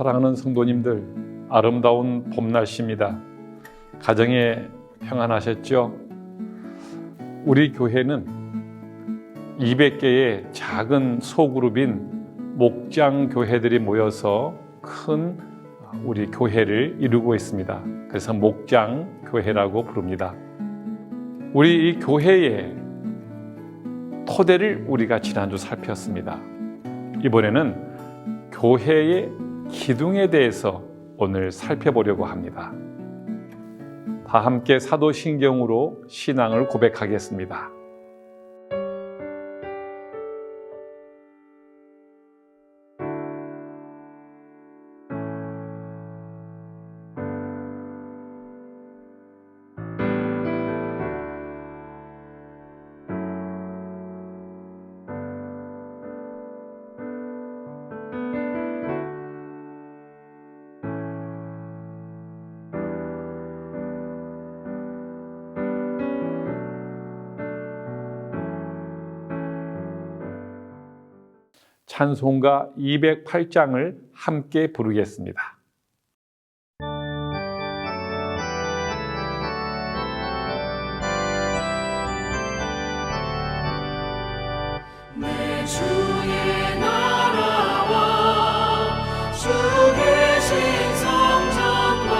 사랑하는 성도님들, 아름다운 봄 날씨입니다. 가정에 평안하셨죠? 우리 교회는 200개의 작은 소그룹인 목장 교회들이 모여서 큰 우리 교회를 이루고 있습니다. 그래서 목장 교회라고 부릅니다. 우리 이 교회의 토대를 우리가 지난주 살폈습니다. 이번에는 교회의 기둥에 대해서 오늘 살펴보려고 합니다. 다 함께 사도신경으로 신앙을 고백하겠습니다. 찬송가 208장을 함께 부르겠습니다. 내 주의 나라와 주 계신 성전과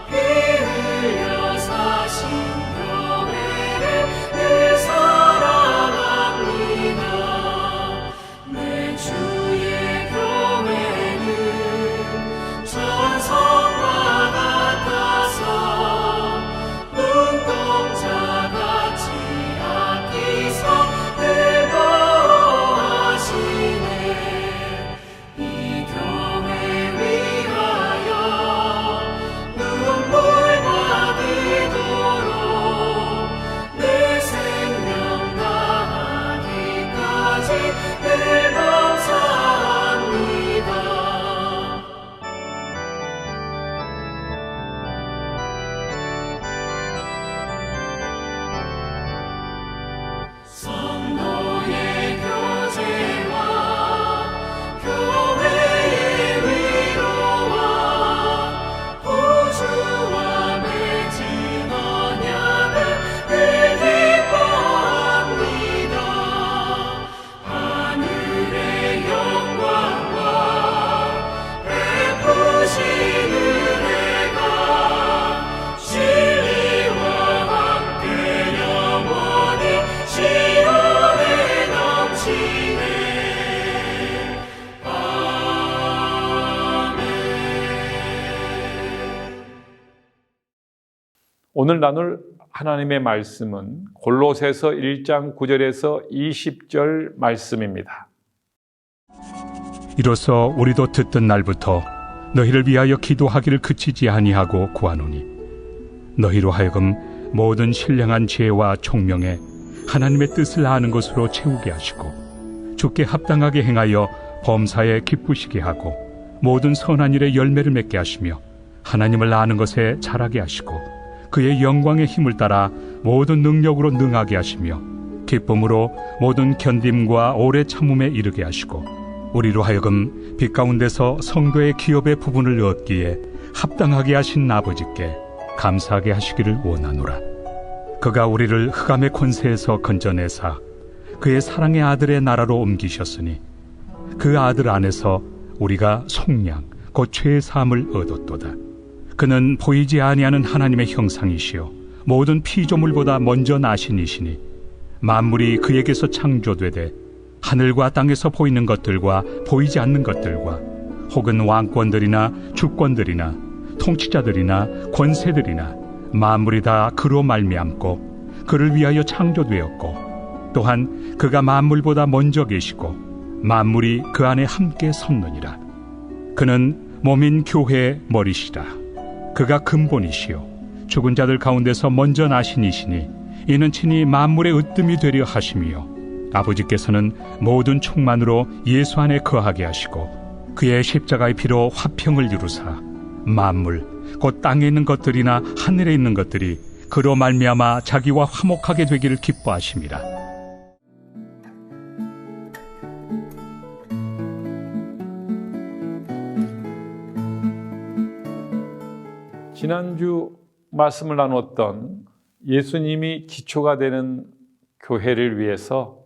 피 흘려 사신 교회를 늘 사랑합니다. 내 주의 교회는 전성과 같아서 눈동자같이 아끼사 늘 보호하시네. 이 교회 위하여 눈물과 기도로 내 생명 다하기까지 늘 감사합니다. 성도의 교제와 교회의 위로와 구주와 맺은 언약을 늘 기뻐합니다. 하늘의 영광과 베푸신 은혜가 진리와 함께 영원히 시온에 넘치네. 아멘. 오늘 나눌 하나님의 말씀은 골로새서 1장 9절에서 20절 말씀입니다. 이로써 우리도 듣던 날부터 너희를 위하여 기도하기를 그치지 아니하고 구하노니 너희로 하여금 모든 신령한 지혜와 총명에 하나님의 뜻을 아는 것으로 채우게 하시고 주께 합당하게 행하여 범사에 기쁘시게 하고 모든 선한 일에 열매를 맺게 하시며 하나님을 아는 것에 자라게 하시고 그의 영광의 힘을 따라 모든 능력으로 능하게 하시며 기쁨으로 모든 견딤과 오래 참음에 이르게 하시고 우리로 하여금 빛 가운데서 성도의 기업의 부분을 얻기에 합당하게 하신 아버지께 감사하게 하시기를 원하노라. 그가 우리를 흑암의 권세에서 건져내사 그의 사랑의 아들의 나라로 옮기셨으니 그 아들 안에서 우리가 속량 곧 죄의 사함을 얻었도다. 그는 보이지 아니하는 하나님의 형상이시요 모든 피조물보다 먼저 나신 이시니 만물이 그에게서 창조되되 하늘과 땅에서 보이는 것들과 보이지 않는 것들과 혹은 왕권들이나 주권들이나 통치자들이나 권세들이나 만물이 다 그로 말미암고 그를 위하여 창조되었고 또한 그가 만물보다 먼저 계시고 만물이 그 안에 함께 섰느니라. 그는 몸인 교회의 머리시라. 그가 근본이시요 죽은 자들 가운데서 먼저 나신 이시니 이는 친히 만물의 으뜸이 되려 하심이요 아버지께서는 모든 충만으로 예수 안에 거하게 하시고 그의 십자가의 피로 화평을 이루사 만물 곧 땅에 있는 것들이나 하늘에 있는 것들이 그로 말미암아 자기와 화목하게 되기를 기뻐하심이라. 지난주 말씀을 나눴던 예수님이 기초가 되는 교회를 위해서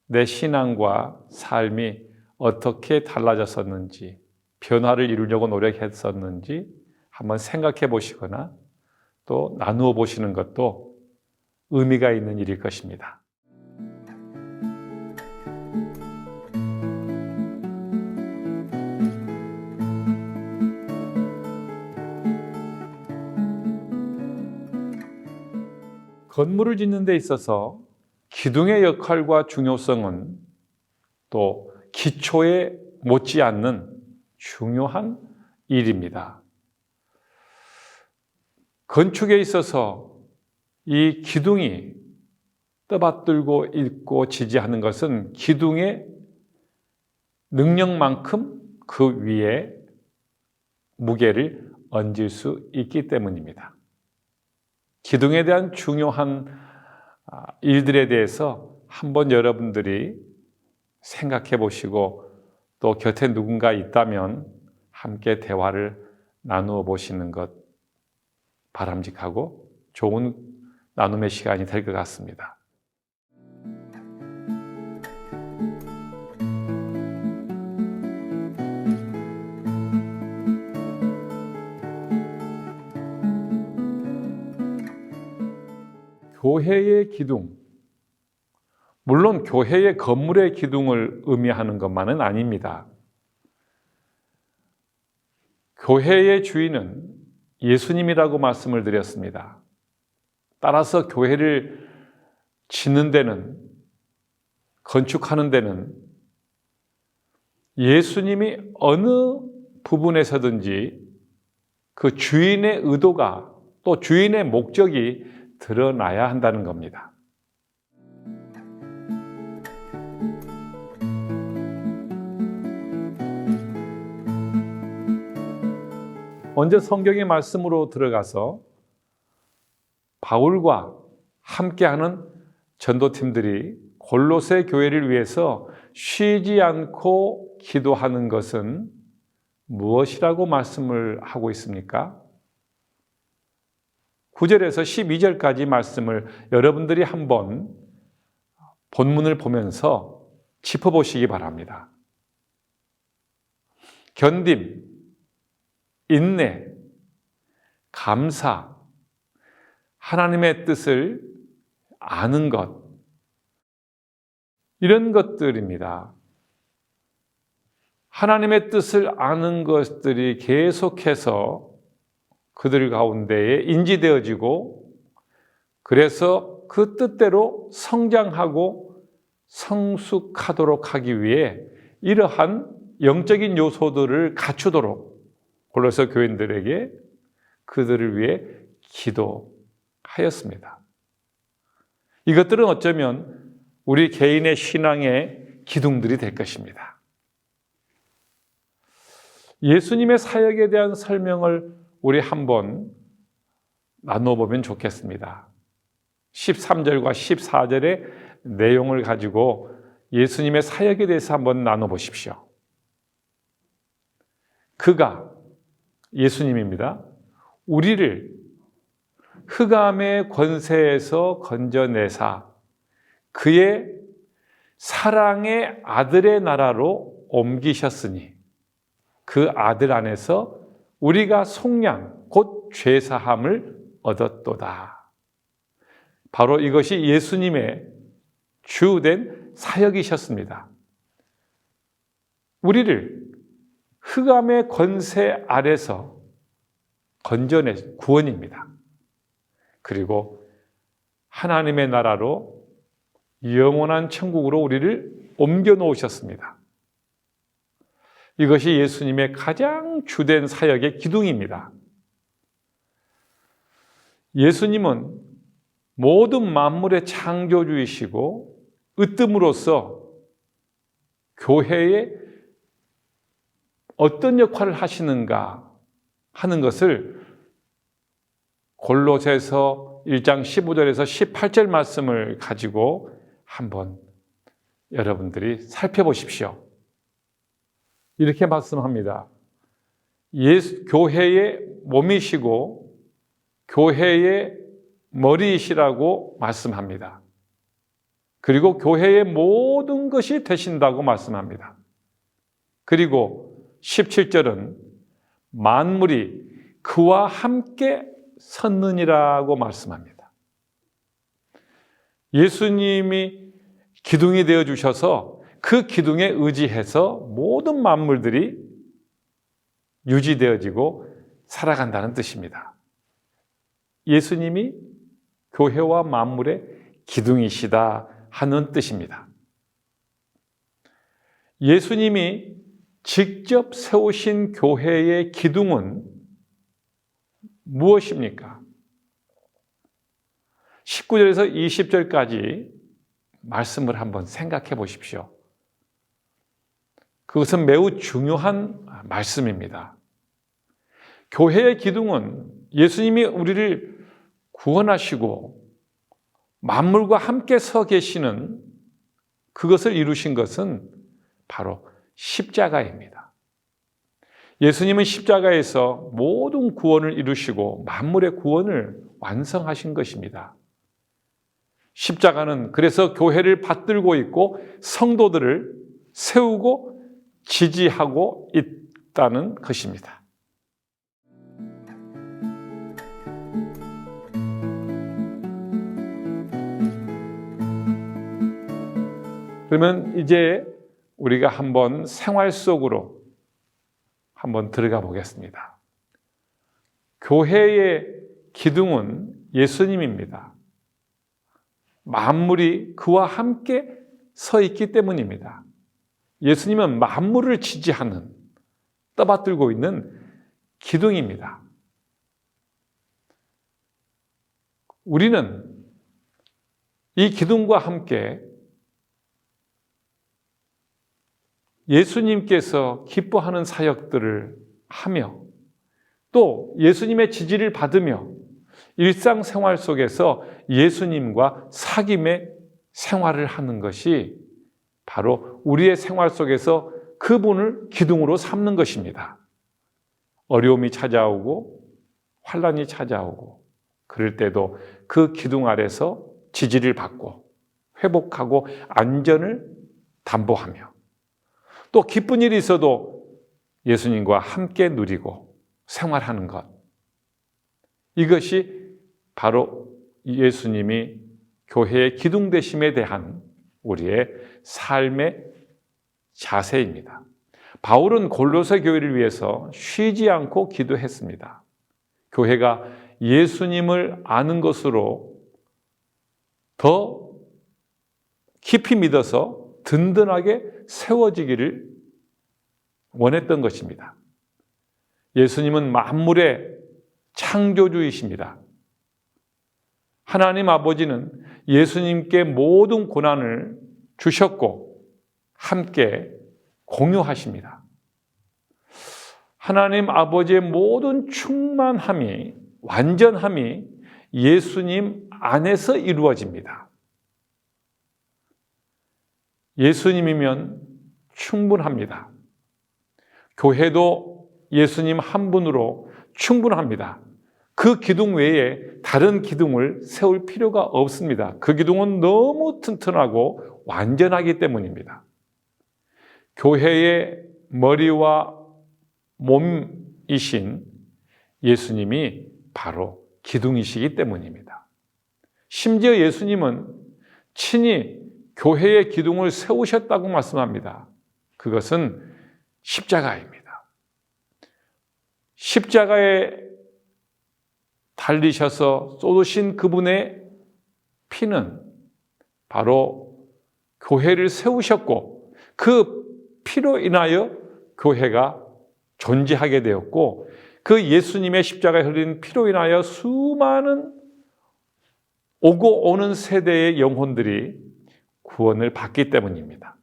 내 신앙과 삶이 어떻게 달라졌었는지, 변화를 이루려고 노력했었는지 한번 생각해 보시거나 또 나누어 보시는 것도 의미가 있는 일일 것입니다. 건물을 짓는 데 있어서 기둥의 역할과 중요성은 또 기초에 못지않는 중요한 일입니다. 건축에 있어서 이 기둥이 떠받들고 있고 지지하는 것은 기둥의 능력만큼 그 위에 무게를 얹을 수 있기 때문입니다. 기둥에 대한 중요한 일들에 대해서 한번 여러분들이 생각해 보시고 또 곁에 누군가 있다면 함께 대화를 나누어 보시는 것 바람직하고 좋은 나눔의 시간이 될 것 같습니다. 교회의 기둥, 물론 교회의 건물의 기둥을 의미하는 것만은 아닙니다. 교회의 주인은 예수님이라고 말씀을 드렸습니다. 따라서 교회를 짓는 데는, 건축하는 데는 예수님이 어느 부분에서든지 그 주인의 의도가 또 주인의 목적이 드러나야 한다는 겁니다. 먼저 성경의 말씀으로 들어가서 바울과 함께하는 전도팀들이 골로새 교회를 위해서 쉬지 않고 기도하는 것은 무엇이라고 말씀을 하고 있습니까? 9절에서 12절까지 말씀을 여러분들이 한번 본문을 보면서 짚어보시기 바랍니다. 견딤, 인내, 감사, 하나님의 뜻을 아는 것, 이런 것들입니다. 하나님의 뜻을 아는 것들이 계속해서 그들 가운데에 인지되어지고 그래서 그 뜻대로 성장하고 성숙하도록 하기 위해 이러한 영적인 요소들을 갖추도록 골로새 교인들에게 그들을 위해 기도하였습니다. 이것들은 어쩌면 우리 개인의 신앙의 기둥들이 될 것입니다. 예수님의 사역에 대한 설명을 우리 한번 나눠보면 좋겠습니다. 13절과 14절의 내용을 가지고 예수님의 사역에 대해서 한번 나눠보십시오. 그가, 예수님입니다, 우리를 흑암의 권세에서 건져내사 그의 사랑의 아들의 나라로 옮기셨으니 그 아들 안에서 우리가 속량 곧 죄사함을 얻었도다. 바로 이것이 예수님의 주된 사역이셨습니다. 우리를 흑암의 권세 아래서 건져내 구원입니다. 그리고 하나님의 나라로 영원한 천국으로 우리를 옮겨 놓으셨습니다. 이것이 예수님의 가장 주된 사역의 기둥입니다. 예수님은 모든 만물의 창조주이시고 으뜸으로서 교회에 어떤 역할을 하시는가 하는 것을 골로새서 1장 15절에서 18절 말씀을 가지고 한번 여러분들이 살펴보십시오. 이렇게 말씀합니다. 교회의 몸이시고 교회의 머리이시라고 말씀합니다. 그리고 교회의 모든 것이 되신다고 말씀합니다. 그리고 17절은 만물이 그와 함께 섰느니라고 말씀합니다. 예수님이 기둥이 되어 주셔서 그 기둥에 의지해서 모든 만물들이 유지되어지고 살아간다는 뜻입니다. 예수님이 교회와 만물의 기둥이시다 하는 뜻입니다. 예수님이 직접 세우신 교회의 기둥은 무엇입니까? 19절에서 20절까지 말씀을 한번 생각해 보십시오. 그것은 매우 중요한 말씀입니다. 교회의 기둥은 예수님이 우리를 구원하시고 만물과 함께 서 계시는 그것을 이루신 것은 바로 십자가입니다. 예수님은 십자가에서 모든 구원을 이루시고 만물의 구원을 완성하신 것입니다. 십자가는 그래서 교회를 받들고 있고 성도들을 세우고 지지하고 있다는 것입니다. 그러면 이제 우리가 한번 생활 속으로 한번 들어가 보겠습니다. 교회의 기둥은 예수님입니다. 만물이 그와 함께 서 있기 때문입니다. 예수님은 만물을 지지하는, 떠받들고 있는 기둥입니다. 우리는 이 기둥과 함께 예수님께서 기뻐하는 사역들을 하며 또 예수님의 지지를 받으며 일상생활 속에서 예수님과 사귐의 생활을 하는 것이 바로 우리의 생활 속에서 그분을 기둥으로 삼는 것입니다. 어려움이 찾아오고 환난이 찾아오고 그럴 때도 그 기둥 아래서 지지를 받고 회복하고 안전을 담보하며 또 기쁜 일이 있어도 예수님과 함께 누리고 생활하는 것, 이것이 바로 예수님이 교회의 기둥 되심에 대한 우리의 삶의 자세입니다. 바울은 골로새 교회를 위해서 쉬지 않고 기도했습니다. 교회가 예수님을 아는 것으로 더 깊이 믿어서 든든하게 세워지기를 원했던 것입니다. 예수님은 만물의 창조주이십니다. 하나님 아버지는 예수님께 모든 고난을 주셨고 함께 공유하십니다. 하나님 아버지의 모든 충만함이, 완전함이 예수님 안에서 이루어집니다. 예수님이면 충분합니다. 교회도 예수님 한 분으로 충분합니다. 그 기둥 외에 다른 기둥을 세울 필요가 없습니다. 그 기둥은 너무 튼튼하고 완전하기 때문입니다. 교회의 머리와 몸이신 예수님이 바로 기둥이시기 때문입니다. 심지어 예수님은 친히 교회의 기둥을 세우셨다고 말씀합니다. 그것은 십자가입니다. 십자가에 달리셔서 쏟으신 그분의 피는 바로 교회를 세우셨고 그 피로 인하여 교회가 존재하게 되었고 그 예수님의 십자가에 흘린 피로 인하여 수많은 오고 오는 세대의 영혼들이 구원을 받기 때문입니다.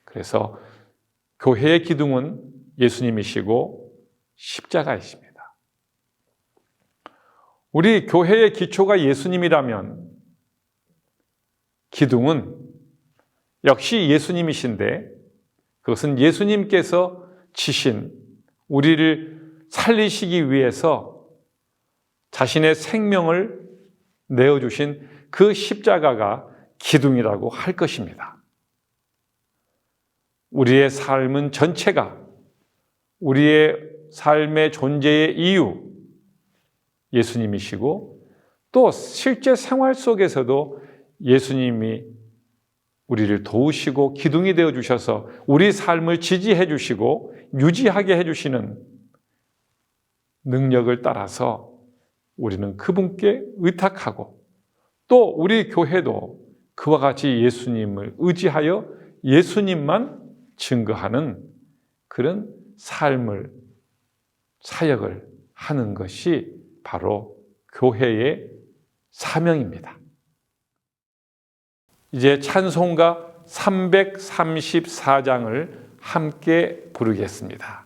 그래서 교회의 기둥은 예수님이시고 십자가이십니다. 우리 교회의 기초가 예수님이라면 기둥은 역시 예수님이신데 그것은 예수님께서 지신 우리를 살리시기 위해서 자신의 생명을 내어주신 그 십자가가 기둥이라고 할 것입니다. 우리의 삶은 전체가, 우리의 삶의 존재의 이유, 예수님이시고, 또 실제 생활 속에서도 예수님이 우리를 도우시고 기둥이 되어 주셔서 우리 삶을 지지해 주시고 유지하게 해 주시는 능력을 따라서 우리는 그분께 의탁하고, 또 우리 교회도 그와 같이 예수님을 의지하여 예수님만 증거하는 그런 삶을, 사역을 하는 것이 바로 교회의 사명입니다. 이제 찬송가 334장을 함께 부르겠습니다.